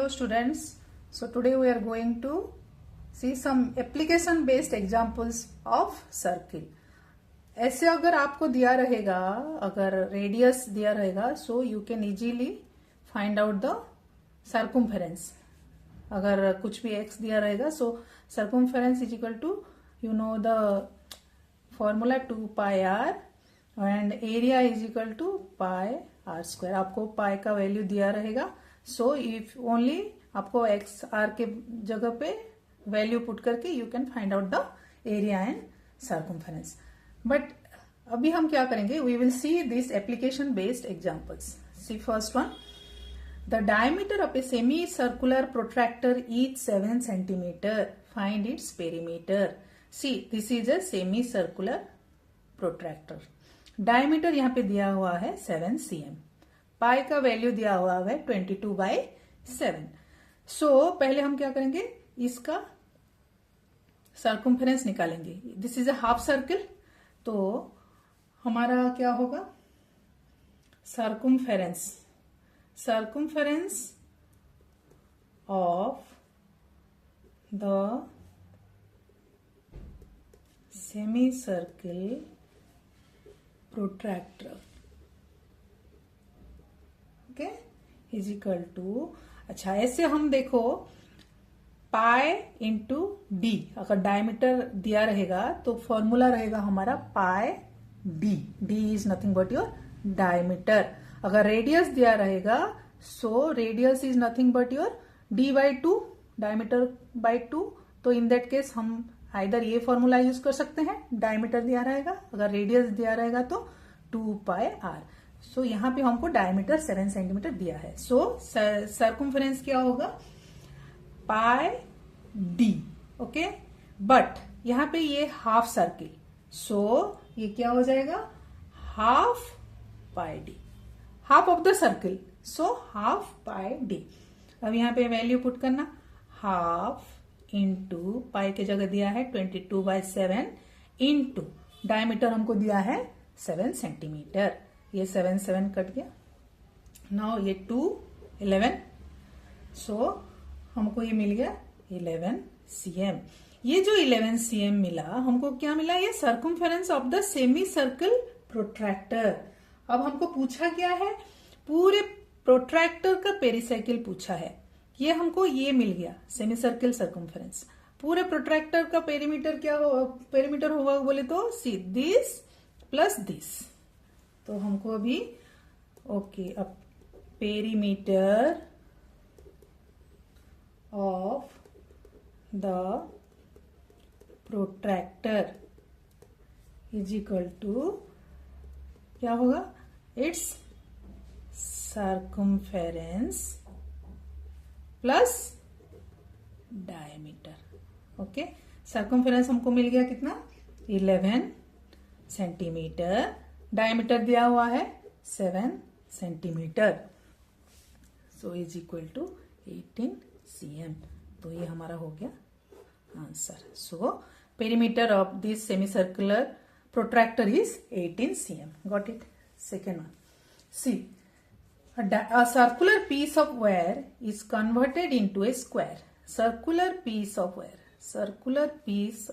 Hello students. So today we are going to see some application based examples of circle. ऐसे अगर आपको दिया रहेगा, अगर रेडियस दिया रहेगा, so you can easily find out the circumference. अगर कुछ भी x दिया रहेगा, so circumference is equal to you know the formula 2 pi r and area is equal to pi r square. आपको pi का वैल्यू दिया रहेगा, सो इफ ओनली आपको एक्स आर के जगह पे वैल्यू पुट करके you can find out the area and circumference. But अभी हम क्या करेंगे, we will see this application based examples. See first one, the diameter of a semi circular protractor is 7 centimetre. Find its perimeter. See this is a semi circular protractor. Diameter यहाँ पे दिया हुआ है 7 cm. पाई का value दिया हुआ है 22/7. सो पहले हम क्या करेंगे, इसका सर्कमफेरेंस निकालेंगे. This is a half circle, तो हमारा क्या होगा, circumference of the semi circle protractor is equal to, अच्छा ऐसे हम देखो पाई इंटू डी. अगर डायमीटर दिया रहेगा तो फॉर्मूला रहेगा हमारा pi D. D is nothing but your diameter. अगर रेडियस दिया रहेगा so radius is nothing but your D by 2, diameter by 2. तो इन दैट केस हम आइदर ये फॉर्मूला यूज कर सकते हैं, डायमीटर दिया रहेगा, अगर रेडियस दिया रहेगा तो 2 पाई आर. सो यहाँ पे हमको डायमीटर 7 सेंटीमीटर दिया है. सो सर्कमफेरेंस क्या होगा, पाई डी. ओके, बट यहाँ पे ये हाफ सर्किल, सो ये क्या हो जाएगा, half pi D. Half of the circle, so half pi D. अब यहाँ पे वैल्यू पुट करना, हाफ इंटू पाई की जगह दिया है 22/7 इंटू डायमीटर हमको दिया है 7 सेंटीमीटर. ये 7 कट गया. नाउ ये 2 11, सो हमको ये मिल गया 11 cm. ये जो 11 cm मिला हमको, क्या मिला, ये circumference of the semi circle protractor. अब हमको पूछा क्या है, पूरे प्रोट्रैक्टर का पेरिसाइकिल पूछा है. ये हमको ये मिल गया सेमी सर्कल सर्कमफेरेंस. पूरे प्रोट्रैक्टर का पेरीमीटर क्या हो, पेरीमीटर होगा बोले तो सी दिस प्लस दिस. तो हमको अभी ओके, अब perimeter of the protractor is equal to क्या होगा, its circumference plus diameter. Okay, circumference हमको मिल गया कितना, 11 सेंटीमीटर. डायमीटर दिया हुआ है 7 centimetre. So is equal to 18 cm. तो ये हमारा हो गया answer. So perimeter of this semi circular protractor is 18 cm. Got it. Second one, see a circular piece of wire is converted into a square. Circular piece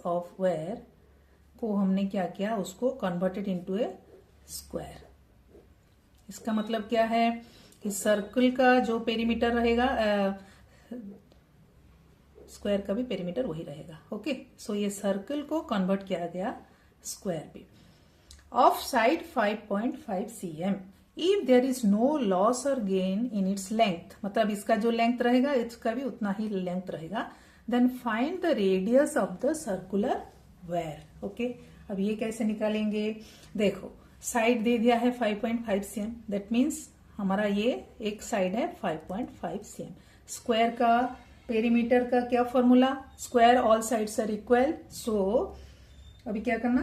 of wire को हमने क्या किया, उसको converted into a square. इसका मतलब क्या है कि सर्कल का जो पेरीमीटर रहेगा, स्क्वायर का भी पेरीमीटर वही रहेगा. ओके, सो ये सर्कल को कन्वर्ट किया गया स्क्वायर पे. Of side 5.5 cm. If there is no loss और गेन इन इट्स लेंथ, मतलब इसका जो लेंथ रहेगा इसका भी उतना ही लेंथ रहेगा. Then find the radius of the circular wire. Okay, अब ये कैसे निकालेंगे, देखो साइड दे दिया है 5.5 cm. दैट मीन्स हमारा ये एक साइड है 5.5 cm. स्क्वायर का पेरीमीटर का क्या formula, square all sides are equal. So अभी क्या करना,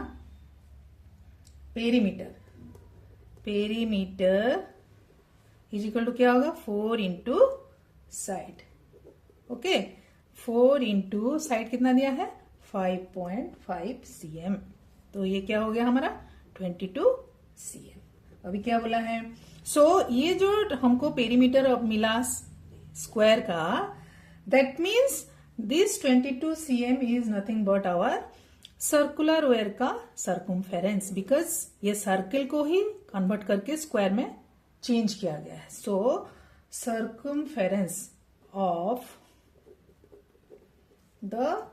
पेरीमीटर इज इक्वल टू क्या होगा, 4 into side. Okay, 4 into side कितना दिया है 5.5 cm. तो ये क्या हो गया हमारा 22 cm. अभी क्या बोला है, सो ये जो हमको पेरीमीटर मिला स्क्वायर का, that means this 22 cm is nothing but our circular wire का सर्कमफेरेंस, बिकॉज ये सर्किल को ही कन्वर्ट करके स्क्वायर में चेंज किया गया है. So circumference of the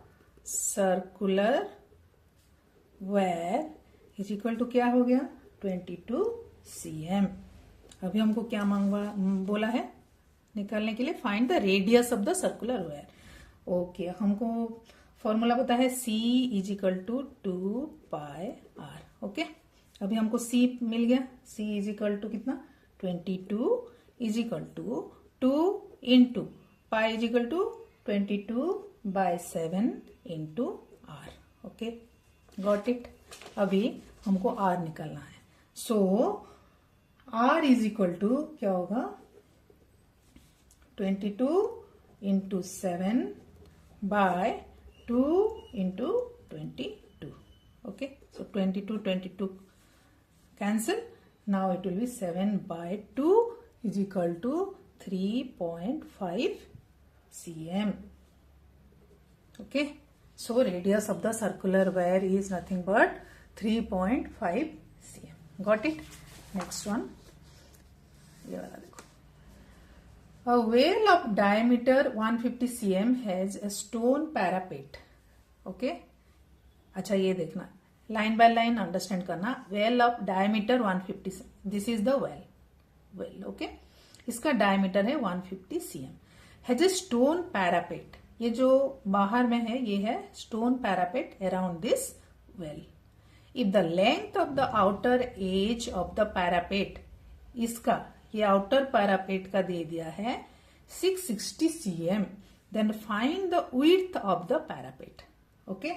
circular wire is equal to क्या हो गया 22 cm. अभी हमको क्या बोला है निकालने के लिए, find the radius of the circular wire. Okay, हमको फॉर्मूला पता है C is equal to 2 pi r. Okay, अभी हमको C मिल गया. C इज इक्वल टू कितना 22 is equal to 2 into pi is equal to 22/7 into r. Okay, got it. अभी हमको r निकालना है. So r is equal to क्या होगा 22 into 7 by 2 into 22. Okay, so 22 cancel. Now it will be 7/2 is equal to 3.5 cm. Okay, so radius of the circular wire is nothing but 3.5 cm. Got it? Next one, ये वाला देखो. A well of diameter 150 cm has a stone parapet. Okay, अच्छा ये देखना, line by line understand करना. Well of diameter 150, this is the well. Okay, इसका diameter है 150 cm. Has a stone parapet, ये जो बाहर में है ये है stone parapet around this well. If the length of the outer edge of the parapet, इसका ये आउटर पैरापेट का दे दिया है 660 cm, then find the width of the parapet. Okay,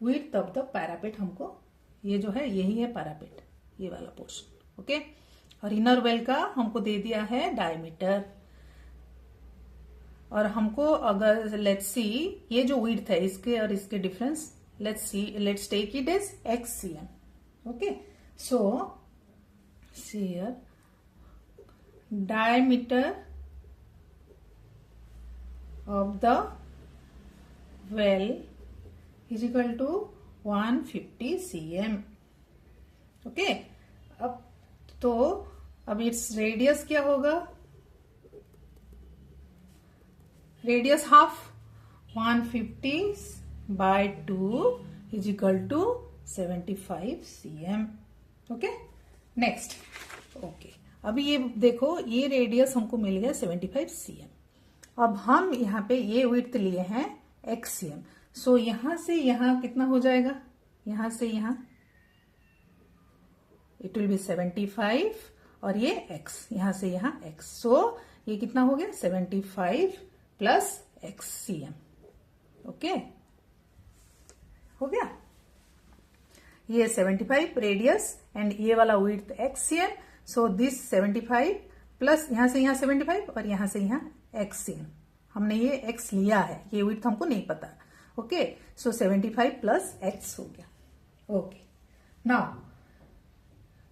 width of the parapet हमको, ये जो है यही है पैरापेट, ये वाला पोर्शन. ओके, और इनर वेल का हमको दे दिया है डायमीटर. और हमको अगर लेट्स सी ये जो विड्थ है इसके और इसके difference, let's take it as xcm. Okay, so here diameter of the well is equal to 150 cm. Okay, अब इट्स रेडियस क्या होगा, radius half 150/2 is equal to 75 cm. Okay, next. Okay, अभी ये देखो, ये रेडियस हमको मिल गया 75 cm. अब हम यहाँ पे ये विड्थ लिए हैं xcm. सो यहां से यहां कितना हो जाएगा, यहां से यहां इट विल बी 75 और ये x, यहां से यहां x. सो ये कितना हो गया 75 प्लस xcm. ओके, हो गया. ये 75 रेडियस एंड ये वाला width xcm. So this 75 plus यहां से यहां 75 और यहां से यहां xcm. हमने ये x लिया है, ये विड्थ हमको नहीं पता. ओके, सो 75 प्लस x हो गया. ओके, नाउ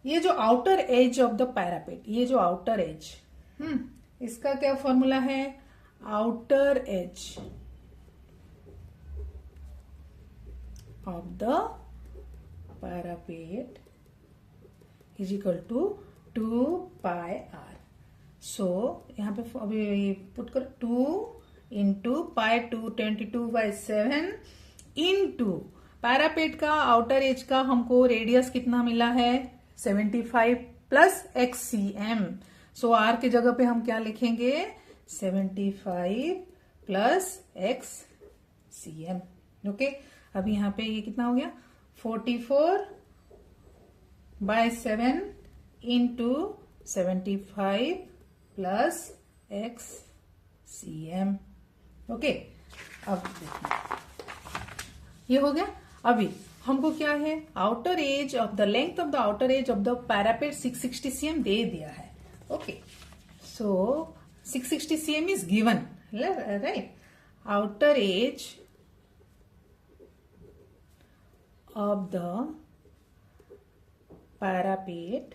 ये जो outer edge of the parapet, ये जो आउटर एज, इसका क्या फॉर्मूला है, outer edge of the parapet is equal to 2 pi r. So यहाँ पे अभी पुट कर 2 इंटू पाई 22/7 इंटू पैरापेट का आउटर एज का हमको रेडियस कितना मिला है 75 प्लस xcm. सो r की जगह पे हम क्या लिखेंगे 75 प्लस xcm. ओके, अभी यहाँ पे ये कितना हो गया 44/7 इंटू 75 प्लस xcm. ओके, अब देखिए ये हो गया. अभी हमको क्या है, outer edge of the length of the outer edge of the parapet 660 cm दे दिया है. Okay, so 660 cm is given, right. Outer edge of the parapet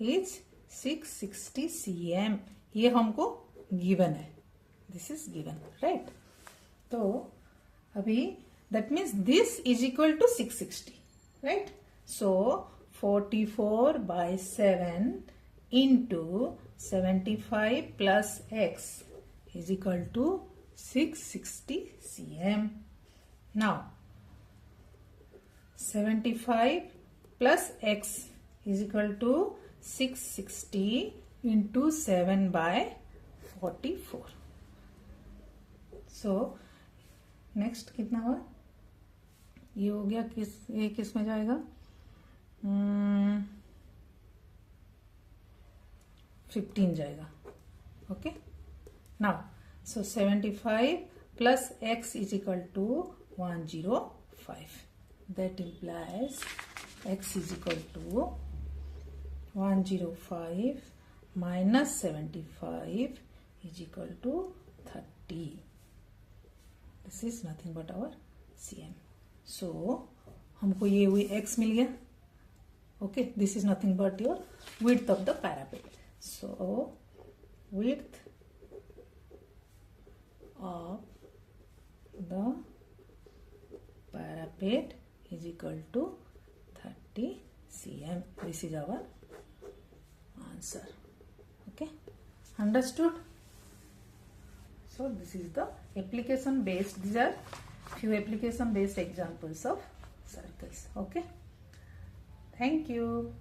is 660 cm, ये हमको गिवन है. this is given, right? तो अभी that means this is equal to 660, right? So 44 by 7 into 75 plus x is equal to 660 cm. Now 75 plus x is equal to 660 into 7 by 44. So next कितना हुआ, ये हो गया, ये किस में जाएगा, 15 जाएगा. Okay, now so 75 plus x is equal to 105. That implies x is equal to 105 minus 75 is equal to 30. This is nothing but our cm. So हमको ये हुई x मिल गया. Okay, this is nothing but your width of the parapet. So width of the parapet is equal to 30 cm. This is our answer. Okay, understood? So this is the application based, these are few application based examples of circles. Okay, thank you.